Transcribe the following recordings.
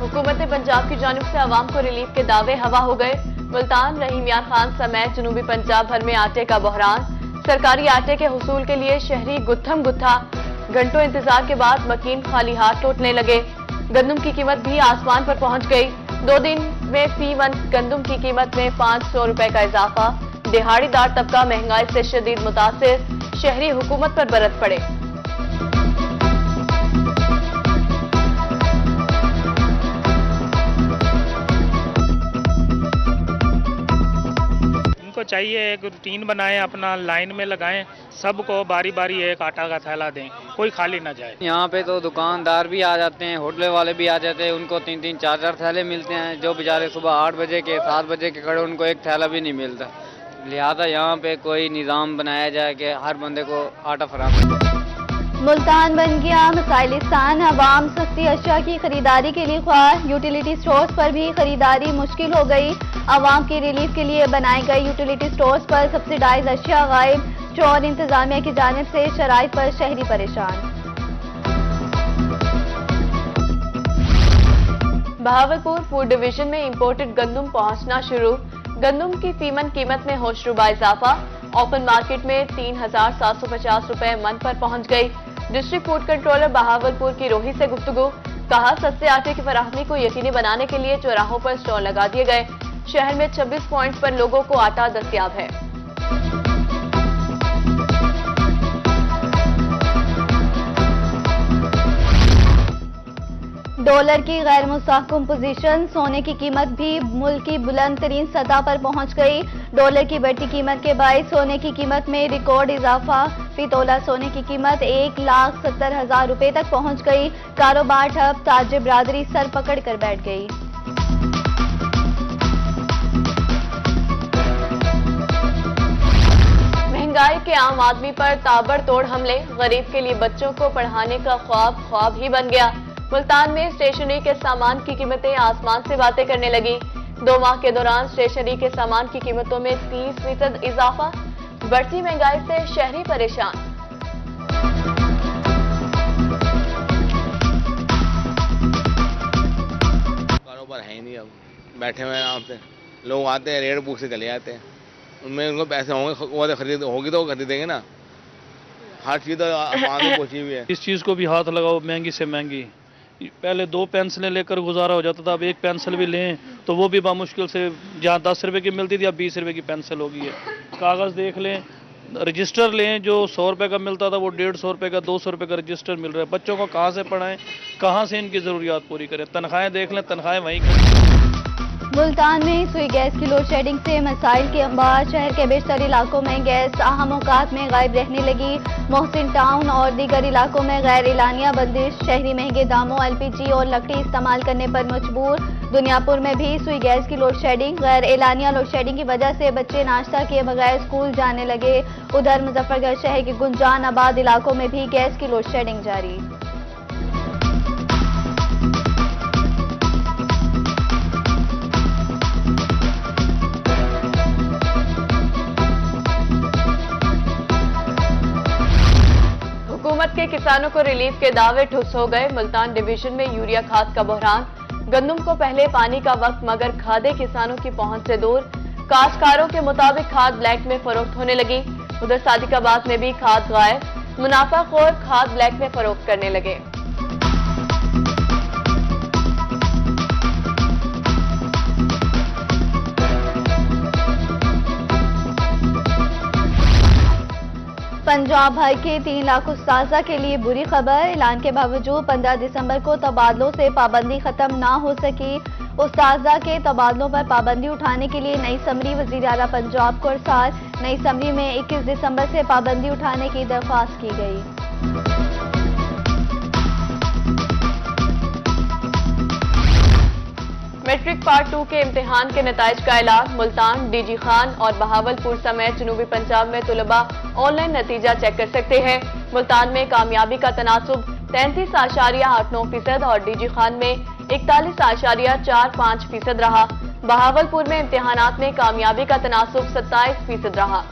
हुकूमत पंजाब की जानिब से अवाम को रिलीफ के दावे हवा हो गए। मुल्तान, रहीम यार खान समेत जनूबी पंजाब भर में आटे का बहरान। सरकारी आटे के हुसूल के लिए शहरी गुत्थम गुत्था। घंटों इंतजार के बाद मकीन खाली हाथ लौटने लगे। गंदम की कीमत भी आसमान पर पहुंच गई। 2 दिन में फी मन गंदम की कीमत में 500 रुपए का इजाफा। दिहाड़ीदार तबका महंगाई से शदीद मुतासिर। शहरी हुकूमत पर बरस पड़े। इनको चाहिए एक रूटीन बनाएं, अपना लाइन में लगाएं, सबको बारी बारी एक आटा का थैला दें, कोई खाली ना जाए। यहाँ पे तो दुकानदार भी आ जाते हैं, होटल वाले भी आ जाते हैं, उनको 3-3, 4-4 थैले मिलते हैं। जो बेचारे सुबह 8 बजे के 7 बजे के खड़े, उनको एक थैला भी नहीं मिलता। लिहाजा यहाँ पे कोई निज़ाम बनाया जाए कि हर बंदे को आटा फराहम। मुल्तान बन गया मसाइलिस्तान। अवाम सस्ती अशिया की खरीदारी के लिए ख्वाह। यूटिलिटी स्टोर्स पर भी खरीदारी मुश्किल हो गई। अवाम की रिलीफ के लिए बनाए गए यूटिलिटी स्टोर्स पर सब्सिडाइज अशिया गायब। स्टोर इंतजामिया की जानिब से शराइत पर शहरी परेशान। बहावलपुर फूड डिवीजन में इंपोर्टेड गंदम पहुंचना शुरू। गंदम की फीमन कीमत में होशरुबा इजाफा। ओपन मार्केट में 3,750 रुपए मन पर पहुंच गई। डिस्ट्रिक्ट फूड कंट्रोलर बहावलपुर की रोही से गुफ्तगू। कहा, सस्ते आटे की फराहमी को यकीनी बनाने के लिए चौराहों पर स्टॉल लगा दिए गए। शहर में 26 पॉइंट पर लोगों को आटा दस्तयाब है। डॉलर की गैर मुस्तहकम पोजीशन। सोने की कीमत भी मुल्क की बुलंद तरीन सतह पर पहुंच गई। डॉलर की बढ़ती कीमत के बायस सोने की कीमत में रिकॉर्ड इजाफा। फी तोला सोने की कीमत 1,70,000 रुपए तक पहुंच गई। कारोबार ठप। ताजिर बिरादरी सर पकड़ कर बैठ गई। महंगाई के आम आदमी पर ताबड़तोड़ हमले। गरीब के लिए बच्चों को पढ़ाने का ख्वाब ही बन गया। मुल्तान में स्टेशनरी के सामान की कीमतें आसमान से बातें करने लगी। 2 माह के दौरान स्टेशनरी के सामान की कीमतों में 30% इजाफा। बढ़ती महंगाई से शहरी परेशान। कारोबार है ही नहीं, अब बैठे हुए हैं यहाँ पे। लोग आते हैं, रेट बुक से चले जाते हैं। उनमें उनको पैसे होंगे, वो खरीद होगी तो वो खरीदेंगे ना। हर चीज़ तो आसमान में पहुंची हुई है। इस चीज़ को भी हाथ लगाओ, महंगी से महंगी। पहले 2 पेंसिलें लेकर गुजारा हो जाता था, अब 1 पेंसिल भी लें तो वो भी बामुश्किल से, जहाँ 10 रुपए की मिलती थी अब 20 रुपए की पेंसिल हो गई है। कागज़ देख लें, रजिस्टर लें, जो 100 रुपए का मिलता था वो 150 रुपए का, 200 रुपए का रजिस्टर मिल रहा है। बच्चों को कहाँ से पढ़ाएं, कहाँ से इनकी ज़रूरियात पूरी करें। तनख्वाहें देख लें, तनख्वाहें वहीं करें। मुल्तान में सुई गैस की लोड शेडिंग से मसाइल के अंबार। शहर के बेशतर इलाकों में गैस अहम औकात में गायब रहने लगी। मोहसिन टाउन और दीगर इलाकों में गैर एलानिया बंदिश। शहरी महंगे दामों LPG और लकड़ी इस्तेमाल करने पर मजबूर। दुनियापुर में भी सुई गैस की लोड शेडिंग। गैर एलानिया लोड शेडिंग की वजह से बच्चे नाश्ता किए बगैर स्कूल जाने लगे। उधर मुजफ्फरगढ़ शहर के गुंजान आबाद इलाकों में भी गैस की लोड शेडिंग जारी। हुकूमत के किसानों को रिलीफ के दावे ठुस हो गए। मुल्तान डिवीजन में यूरिया खाद का बहरान। गंदम को पहले पानी का वक्त, मगर खादें किसानों की पहुंच से दूर। काश्तकारों के मुताबिक खाद ब्लैक में फरोख्त होने लगी। उधर सादिकाबाद में भी खाद गायब। मुनाफाखोर खाद ब्लैक में फरोख्त करने लगे। पंजाब भर के 3 लाख उस्ताजा के लिए बुरी खबर। ऐलान के बावजूद 15 दिसंबर को तबादलों से पाबंदी खत्म ना हो सकी। उस्ताजा के तबादलों पर पाबंदी उठाने के लिए नई समरी वज़ीर आला पंजाब को अरसाल। नई समरी में 21 दिसंबर से पाबंदी उठाने की दरख्वास्त की गई। मैट्रिक पार्ट 2 के इम्तिहान के नताइज का ऐलान। मुल्तान, DG खान और बहावलपुर समेत जनूबी पंजाब में तुलबा ऑनलाइन नतीजा चेक कर सकते हैं। मुल्तान में कामयाबी का तनासुब 33.89% और DG खान में 41.45% रहा। बहावलपुर में इम्तिहानात में कामयाबी का तनासुब 27% रहा।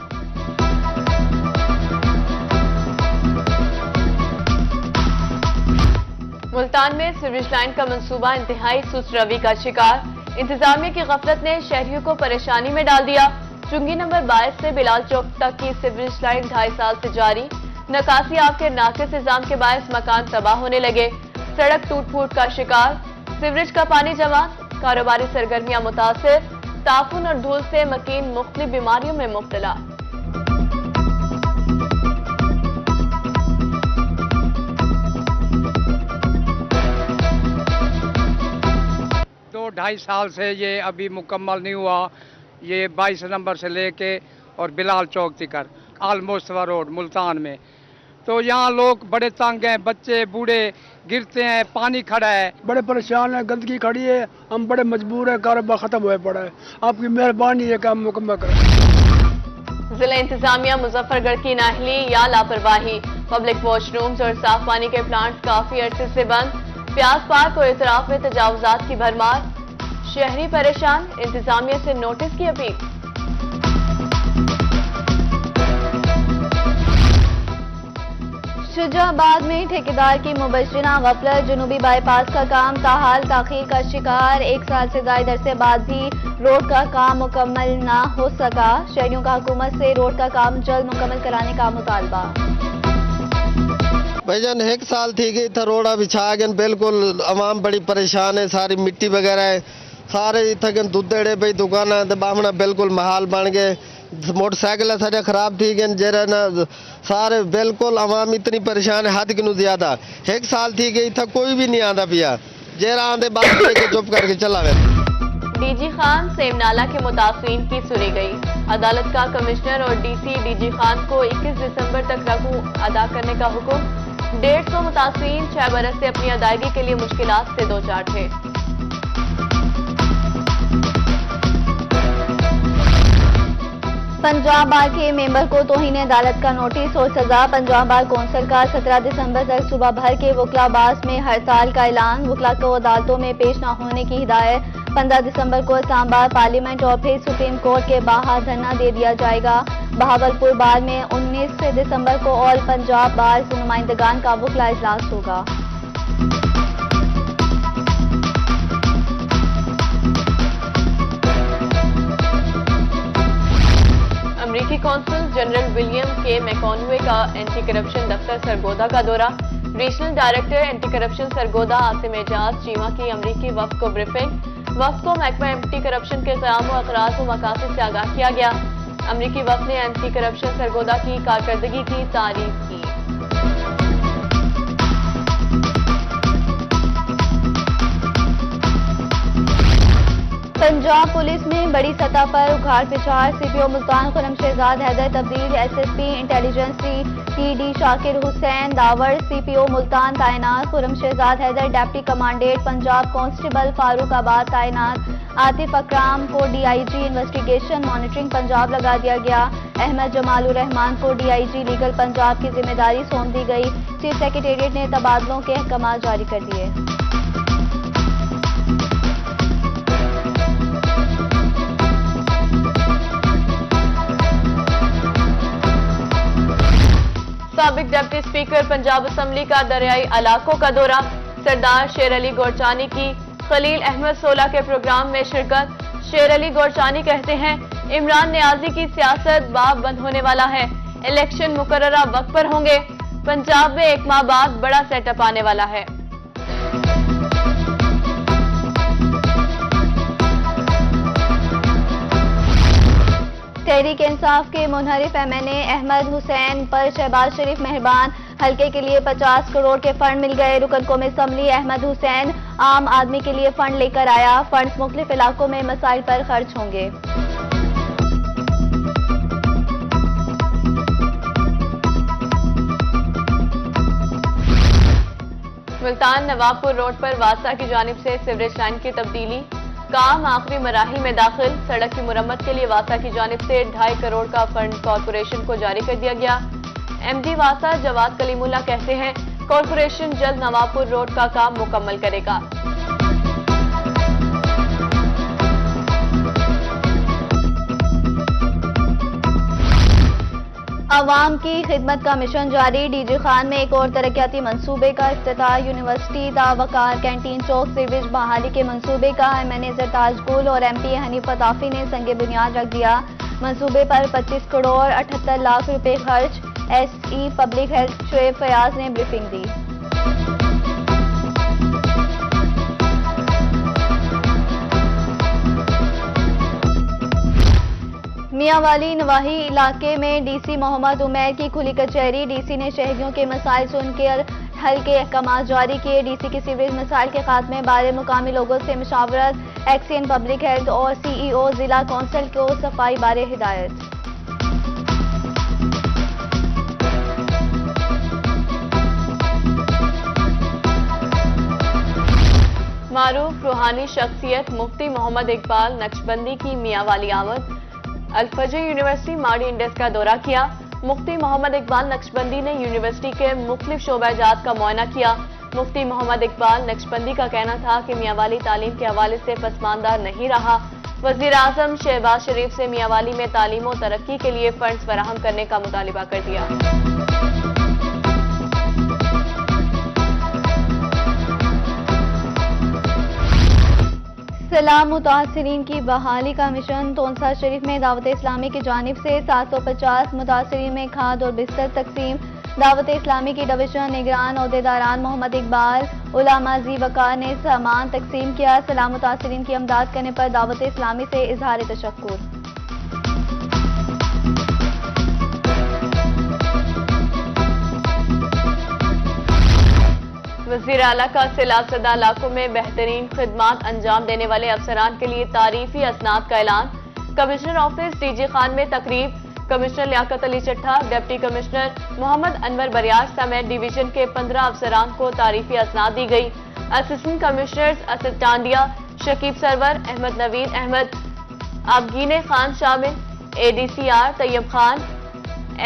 मुल्तान में सीवरेज लाइन का मंसूबा इंतहाई सुस्त रवि का शिकार। इंतजामिया की गफलत ने शहरियों को परेशानी में डाल दिया। चुंगी नंबर 22 से बिलाल चौक तक की सीवरेज लाइन 2.5 साल से जारी। नकासी आग के नाकिस निजाम के बायस मकान तबाह होने लगे। सड़क टूट फूट का शिकार। सीवरेज का पानी जमा, कारोबारी सरगर्मियां मुतासिर। ताफून और धूल से मकीन मुख्तलिफ बीमारियों में मुब्तला। दो 2.5 साल से ये अभी मुकम्मल नहीं हुआ। ये 22 नंबर से लेके और बिलाल चौक तक ऑलमोस्ट रोड मुल्तान में, तो यहाँ लोग बड़े तंग हैं, बच्चे बूढ़े गिरते हैं, पानी खड़ा है, बड़े परेशान है, गंदगी खड़ी है, हम बड़े मजबूर है, कारोबार खत्म हुए पड़ा है। आपकी मेहरबानी है, काम मुकम्मल करें। जिला इंतजामिया मुजफ्फरगढ़ की नाहली या लापरवाही। पब्लिक वॉशरूम्स और साफ पानी के प्लांट्स काफी अरसे से बंद। प्याज पार्क और इतराफ में तजावुजात की भरमार। शहरी परेशान, इंतजामिया से नोटिस की अपील। शुजाबाद में ठेकेदार की मुबश्शिरा गफलत। जनूबी बाईपास का काम ताहाल ताखीर का शिकार। 1 साल से ज्यादा अरसे बाद भी रोड का काम मुकम्मल ना हो सका। शहरियों का हुकूमत से रोड का काम जल्द मुकम्मल कराने का मुतालबा। भाईजान 1 साल थी गई था, रोड अभी छा गए, बिल्कुल आवाम बड़ी परेशान है, सारी मिट्टी वगैरह है, सारे इतने दुद्धड़े भाई दुकाना बामना बिल्कुल महाल बन गए। मोटरसाइकिल सारे खराब थी गए, जरा ना सारे बिल्कुल आवाम इतनी परेशान है हद कि ज्यादा। 1 साल थी गई था, कोई भी नहीं आंदा पिया, जरा आंदे बात लेके चुप करके चला गया। डीजी खान सेमनाला के मुतासिरीन की सुनी गई। अदालत का कमिश्नर और डीसी डीजी खान को 21 दिसंबर तक रकू अदा करने का हुक्म। 150 मुतासिरीन 6 बरस से अपनी अदायगी के लिए मुश्किलात से दो चार थे। पंजाब बार के मेंबर को तौहीन अदालत का नोटिस और सजा। पंजाब बार कौंसिल का 17 दिसंबर तक सुबह भर के वकलाबास में हड़ताल का ऐलान। वकला को अदालतों में पेश न होने की हिदायत। 15 दिसंबर को इस्लामाबाद पार्लियामेंट और फिर सुप्रीम कोर्ट के बाहर धरना दे दिया जाएगा। बहावलपुर बार में 19 दिसंबर को ऑल पंजाब बार से नुमाइंदगान का वकला इजलास होगा। अमरीकी कौंसल जनरल विलियम के मैकॉनवे का एंटी करप्शन दफ्तर सरगोदा का दौरा। Regional director anti corruption Sargodha Asim Ejaz Cheema की अमरीकी वफ्द को ब्रीफिंग। वफ्द को महकमा एंटी करप्शन के क़याम व अखराज व मकासद से आगाह किया गया। अमरीकी वफ्द ने एंटी करप्शन सरगोदा की कारकर्दगी की तारीफ की। पंजाब पुलिस में बड़ी सतह पर उखाड़ पिछाड़। सीपीओ मुल्तान खुरम शहजाद हैदर तब्दील। SSP intelligence TD Shakir Hussain Dawar CPO Multan तैनात। Khurram Shahzad Haider deputy commandant Punjab. Constable Farooqabad तैनात। आतिफ अकराम को डीआईजी इन्वेस्टिगेशन मॉनिटरिंग पंजाब लगा दिया गया। अहमद जमालुर रहमान को डीआईजी लीगल पंजाब की जिम्मेदारी सौंप दी गई। चीफ सेक्रेटेरिएट ने तबादलों के अहकाम जारी कर दिए। साबिक डिप्टी स्पीकर पंजाब असम्बली का दरियाई इलाकों का दौरा। सरदार शेर अली गोरचानी की खलील अहमद सोला के प्रोग्राम में शिरकत। शेर अली गोरचानी कहते हैं इमरान नियाजी की सियासत बाब बंद होने वाला है। इलेक्शन मुकर्ररा वक्त पर होंगे। पंजाब में 1 माह बाद बड़ा सेटअप आने वाला है। तहरीक इंसाफ के मुनहरिफ एमएनए अहमद हुसैन पर शहबाज शरीफ मेहरबान। हल्के के लिए 50 करोड़ के फंड मिल गए। रुकन कौमी असम्बली अहमद हुसैन आम आदमी के लिए फंड लेकर आया। फंड्स मुख्तलिफ इलाकों में मसाइल पर खर्च होंगे। मुल्तान नवाबपुर रोड पर वासा की जानिब से सीवरेज लाइन की तब्दीली। काम आखिरी मराहिल में दाखिल। सड़क की मुरम्मत के लिए वासा की जानिब से 2.5 करोड़ का फंड कॉरपोरेशन को जारी कर दिया गया। एमडी वासा जवाद कलीमुल्ला कहते हैं कॉरपोरेशन जल्द नवाबपुर रोड का काम मुकम्मल करेगा। आवाम की खिदमत का मिशन जारी। डीजी खान में एक और तरक्याती मंसूबे का इफ्तिताह। यूनिवर्सिटी दावकार कैंटीन चौक सीवरेज बहाली के मंसूबे का MNA सरताज गुल और MP हनीफ अताफी ने संगे बुनियाद रख दिया। मंसूबे पर 25 करोड़ 78 लाख रुपए खर्च। SE public health Shoaib Fayyaz ने ब्रीफिंग दी। मियांवाली नवाही इलाके में DC मोहम्मद उमैर की खुली कचहरी। DC ने शहरियों के मसाइल सुनकर हल के अहकाम जारी किए। DC की सीवरेज मसाइल के खात्मे बारे मुकामी लोगों से मशावरत। एक्सियन पब्लिक हेल्थ और CEO जिला कौंसिल को सफाई बारे हिदायत। मारूफ रूहानी शख्सियत मुफ्ती मोहम्मद इकबाल नक्शबंदी की मियांवाली आमद। अल-फजर यूनिवर्सिटी माड़ी इंडेस का दौरा किया। मुफ्ती मोहम्मद इकबाल नक्शबंदी ने यूनिवर्सिटी के मुख्तलिफ शोबाजात का मुआयना किया। मुफ्ती मोहम्मद इकबाल नक्शबंदी का कहना था कि मियांवाली तालीम के हवाले से पसमानदा नहीं रहा। वज़ीर आज़म शहबाज शरीफ से मियांवाली में तालीम और तरक्की के लिए फंड्स फराहम करने का मुतालिबा कर दिया। सलाम मुतासरीन की बहाली का मिशन। तोनसा शरीफ में दावत इस्लामी की जानिब से 750 मुतासरीन में खाद और बिस्तर तकसीम। दावत इस्लामी की डिवीजन निगरान अहदेदारान मोहम्मद इकबाल उलामा जी वकार ने सामान तकसीम किया। सलाम मुतासरीन की अमदाद करने पर दावत इस्लामी से इजहार तशक्कुर। वज़ीर आला का सैलाब ज़दा इलाकों में बेहतरीन खिदमात अंजाम देने वाले अफसरान के लिए तारीफी असनाद का ऐलान। कमिश्नर ऑफिस डीजी खान में तकरीब। Commissioner Liaquat Ali Chattha, deputy commissioner Mohammad Anwar Bariar समेत डिवीजन के 15 अफसरान को तारीफी असनाद दी गई। असिस्टेंट कमिश्नर्स असद टांडिया, शकीब सरवर, अहमद नवीन अहमद, आबगीने खान शामिल। ADCR तैयब खान,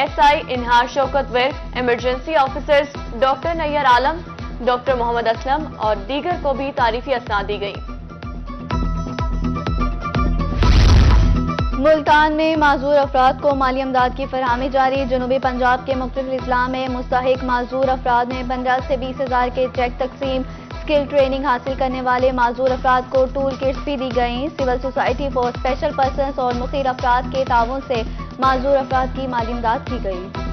SI इनहार Shaukat Virk, emergency officers doctor Nayyar Alam, doctor Mohammad Aslam और दीगर को भी तारीफी असनाद दी गई। मुल्तान में माजूर अफराद को माली अमदाद की फरहमी जारी। जनूबी पंजाब के मुख्तलिफ अजला में मुस्तहिक माजूर अफराद में 15 से 20 हजार के चेक तकसीम। स्किल ट्रेनिंग हासिल करने वाले माजूर अफराद को टूल किट्स भी दी गई। Civil society for special persons और मुखिर अफराद के ताउन से माजूर अफराद की माली इमदाद की गई।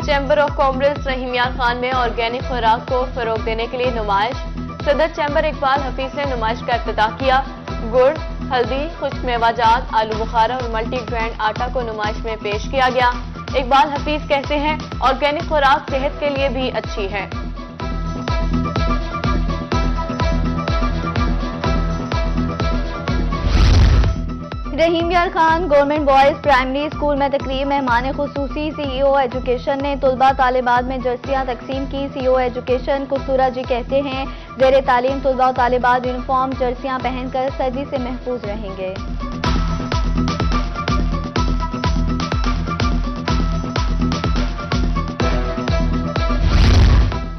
चैम्बर ऑफ कॉमर्स रहीम यार खान में ऑर्गेनिक खुराक को फरोग देने के लिए नुमाइश। सदर चैम्बर इकबाल हफीज ने नुमाइश का इफ्तिताह किया। गुड़, हल्दी, खुश्क मेवाजात, आलू बुखारा और मल्टी ग्रैंड आटा को नुमाइश में पेश किया गया। इकबाल हफीज कहते हैं ऑर्गेनिक खुराक सेहत के लिए भी अच्छी है। रहीम यार Khan government boys primary school में तकरीब। मेहमान खुसूसी CEO एजुकेशन ने तुलबा तालिबात में जर्सियां तकसीम की। CEO एजुकेशन कुस्तूरा जी कहते हैं ज़ेर तालीम तुलबा और तालिबात यूनिफॉर्म जर्सियां पहनकर सर्दी से महफूज रहेंगे।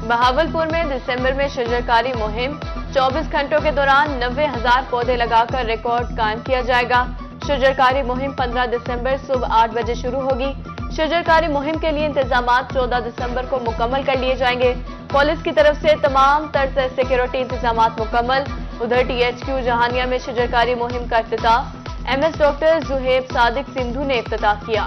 बहावलपुर में दिसंबर में शजरकारी मुहिम। 24 घंटों के दौरान 90,000 पौधे लगाकर रिकॉर्ड कायम किया जाएगा। शजरकारी मुहिम 15 दिसंबर सुबह 8 बजे शुरू होगी। शजरकारी मुहिम के लिए इंतजामात 14 दिसंबर को मुकम्मल कर लिए जाएंगे। पुलिस की तरफ से तमाम तर्ज सिक्योरिटी इंतजामात मुकम्मल। उधर THQ जहानिया में शजरकारी मुहिम का इफ्तिताह MS डॉक्टर जुहेब सादिक सिंधु ने इफ्तिताह किया।